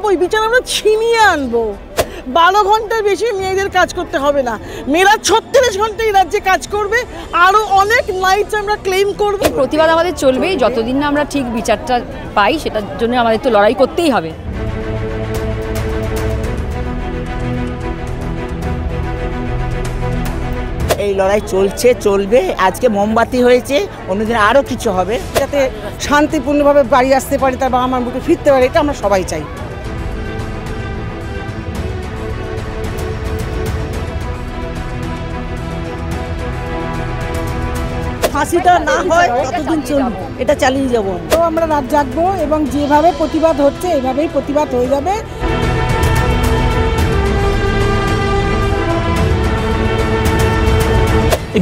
পাবোই, বিচার আমরা ছিনিয়ে আনবো। 12 ঘন্টার বেশি মেয়েদের কাজ করতে হবে না, মেয়েরা 36 ঘন্টা এই রাজ্যে কাজ করবে, আরো অনেক নাইটস আমরা ক্লেম করব। প্রতিবাদ আমাদের চলবেই যতদিন না আমরা ঠিক বিচারটা পাই, সেটার জন্য আমাদের তো লড়াই করতেই হবে। এই লড়াই চলছে, চলবে। আজকে মোমবাতি হয়েছে, অন্যদিন আরও কিছু হবে, যাতে শান্তিপূর্ণভাবে বাড়ি আসতে পারে, তার বাবা মার বুকে ফিরতে পারে, এটা আমরা সবাই চাই। ফাঁসিটা না হয় ততদিন চলবে, এটা চালিয়ে যাবো। তো আমরা রাত জাগবো এবং যেভাবে প্রতিবাদ হচ্ছে এভাবেই প্রতিবাদ হয়ে যাবে।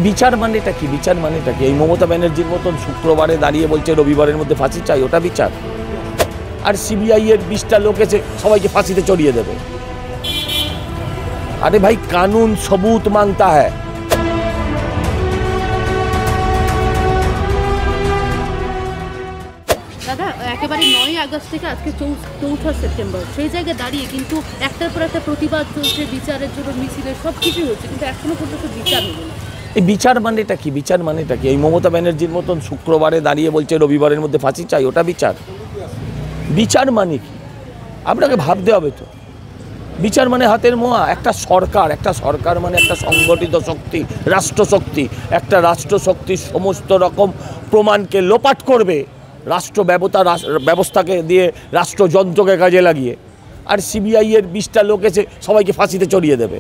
বিচার মানেটা কি? বিচার মানেটা কি? এই মমতা ব্যানার্জির মতন শুক্রবারে দাঁড়িয়ে বলছে রবিবারের মধ্যে ফাঁসি চাই, ওটা বিচার? আর সিবিআই এর 20টা লোক এসে সবাইকে ফাঁসিতে চড়িয়ে দেবে? আরে ভাই, কানুন সবুত মাংতা হ্যায়। দাদা, একেবারে 9 আগস্ট থেকে আজকে 4 সেপ্টেম্বর, সেই জায়গায় দাঁড়িয়ে কিন্তু একটার পর একটা প্রতিবাদ চলছে, বিচারের জন্য মিছিলের সব কিছুই হচ্ছে, কিন্তু এখনো পর্যন্ত বিচার হলো না। এই বিচার মানেটা কি? বিচার মানেটা কি? এই মমতা ব্যানার্জির মতন শুক্রবারে দাঁড়িয়ে বলছে রবিবারের মধ্যে ফাঁসি চাই, ওটা বিচার? বিচার মানে কি আপনাকে ভাবতে হবে তো। বিচার মানে হাতের মোয়া। একটা সরকার মানে একটা সংগঠিত শক্তি, রাষ্ট্রশক্তি। একটা রাষ্ট্রশক্তির সমস্ত রকম প্রমাণকে লোপাট করবে রাষ্ট্র ব্যবস্থাকে দিয়ে, রাষ্ট্রযন্ত্রকে কাজে লাগিয়ে। আর সিবিআই এর 20টা লোক এসে সবাইকে ফাঁসিতে চড়িয়ে দেবে?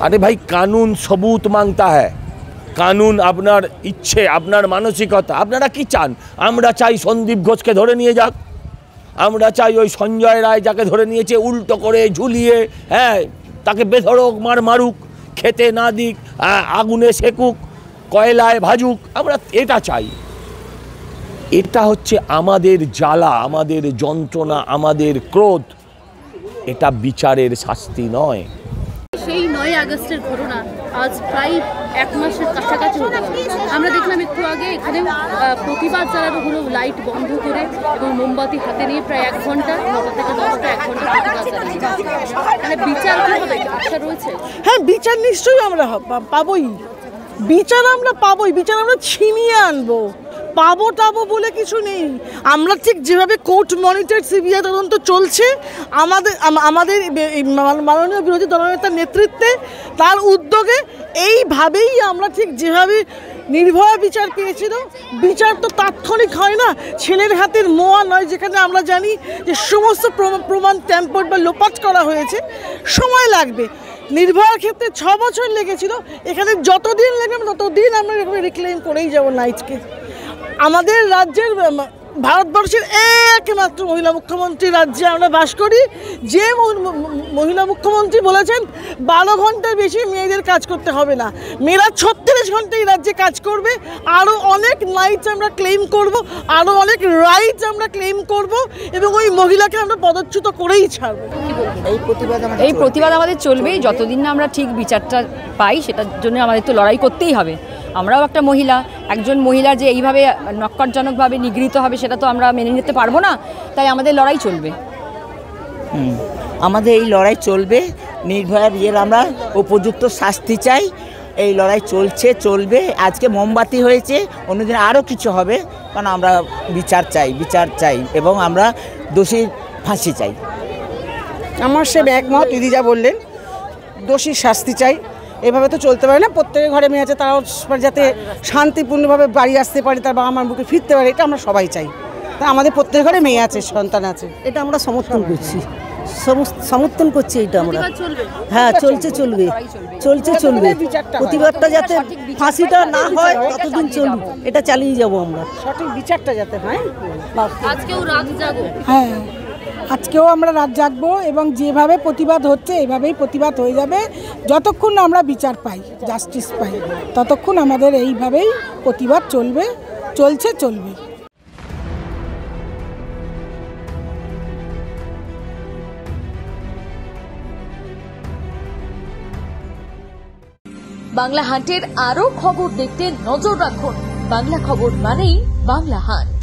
আরে ভাই, কানুন সবুত মাংতা হ্যায়। কানুন আপনার ইচ্ছে, আপনার মানসিকতা। আপনারা কি চান? আমরা চাই সন্দীপ ঘোষকে ধরে নিয়ে যাক, আমরা চাই ওই সঞ্জয় রায় যাকে ধরে নিয়েছে উল্টো করে ঝুলিয়ে, হ্যাঁ, তাকে বেধড়ক মারুক, খেতে না দিক, আগুনে সেকুক, কয়লায় ভাজুক, আমরা এটা চাই। এটা হচ্ছে আমাদের জ্বালা, আমাদের যন্ত্রণা, আমাদের ক্রোধ। এটা বিচারের শাস্তি নয়। সেই 9 আগস্টের ঘটনা আজ প্রায় 1 মাসের কাছাকাছি হতে পারে। আমরা দেখলাম একটু আগে এখানে প্রতিবাদ চালানো হলো লাইট বন্ধ করে এবং মোমবাতি হাতে নিয়ে প্রায় 1 ঘন্টা, 9টা থেকে 10টা 1 ঘন্টা প্রতিবাদ চালানো। মানে বিচার কি হবে, আশা রয়েছে? হ্যাঁ, বিচার নিশ্চয়ই আমরা পাবোই, বিচার আমরা পাবোই, বিচার আমরা ছিনিয়ে আনবো। পাবো টাবো বলে কিছু নেই। আমরা ঠিক যেভাবে কোর্ট মনিটর সিবিআই তদন্ত চলছে, আমাদের মাননীয় বিরোধী দলনেতার নেতৃত্বে, তার উদ্যোগে, এইভাবেই আমরা ঠিক যেভাবে নির্ভয়া বিচার পেয়েছিল। বিচার তো তাৎক্ষণিক হয় না, ছেলের হাতের মোয়া নয়, যেখানে আমরা জানি যে সমস্ত প্রমাণ ট্যাম্পার্ড বা লোপাট করা হয়েছে, সময় লাগবে। নির্ভয়ার ক্ষেত্রে 6 বছর লেগেছিল, এখানে যতদিন লাগবে ততদিন আমরা এরকম রিক্লেম করেই যাবো নাইটকে। আমাদের রাজ্যের, ভারতবর্ষের একমাত্র মহিলা মুখ্যমন্ত্রী রাজ্যে আমরা বাস করি, যে মহিলা মুখ্যমন্ত্রী বলেছেন 12 ঘন্টার বেশি মেয়েদের কাজ করতে হবে না, মেয়েরা 36 ঘন্টা এই রাজ্যে কাজ করবে, আরও অনেক নাইটস আমরা ক্লেম করব, আরও অনেক রাইটস আমরা ক্লেম করব, এবং ওই মহিলাকে আমরা পদচ্যুত করেই ছাড়ব। এই প্রতিবাদ আমাদের চলবেই যতদিন না আমরা ঠিক বিচারটা পাই, সেটার জন্য আমাদের তো লড়াই করতেই হবে। আমরাও একটা মহিলা, একজন মহিলা যে এইভাবে নক্কারজনকভাবে নিগৃহীত হবে, সেটা তো আমরা মেনে নিতে পারবো না। তাই আমাদের লড়াই চলবে। আমাদের এই লড়াই চলবে। নির্ভয়ার আমরা উপযুক্ত শাস্তি চাই। এই লড়াই চলছে, চলবে। আজকে মোমবাতি হয়েছে, অন্যদিন আরও কিছু হবে, কারণ আমরা বিচার চাই এবং আমরা দোষীর ফাঁসি চাই। আমার সে একমত, দিদি যা বললেন, দোষীর শাস্তি চাই। এভাবে তো চলতে পারে না। প্রত্যেকের ঘরে মেয়ে আছে, তারাও যাতে শান্তিপূর্ণভাবে বাড়ি আসতে পারে, তার বাবা মার বুকে ফিরতে পারে, এটা আমরা সবাই চাই। তা আমাদের প্রত্যেকের ঘরে মেয়ে আছে, সন্তান আছে, এটা আমরা সমর্থন করছি, সমর্থন করছি। এটা আমরা, হ্যাঁ, চলবে। প্রতিবাদটা যাতে ফাঁসিটা না হয় ততদিন চলবে, এটা চালিয়ে যাবো আমরা। সঠিক বিচারটা যাতে হয়। আজকেও রাত জাগো। হ্যাঁ, আজকেও আমরা রাত জাগবো এবং যেভাবে প্রতিবাদ হচ্ছে এভাবেই প্রতিবাদ হয়ে যাবে। যতক্ষণ আমরা বিচার পাই, জাস্টিস পাই, ততক্ষণ আমাদের এইভাবেই প্রতিবাদ চলবে, চলবে। বাংলা হান্টের আরো খবর দেখতে নজর রাখুন। বাংলা খবর মানেই বাংলা হান্ট।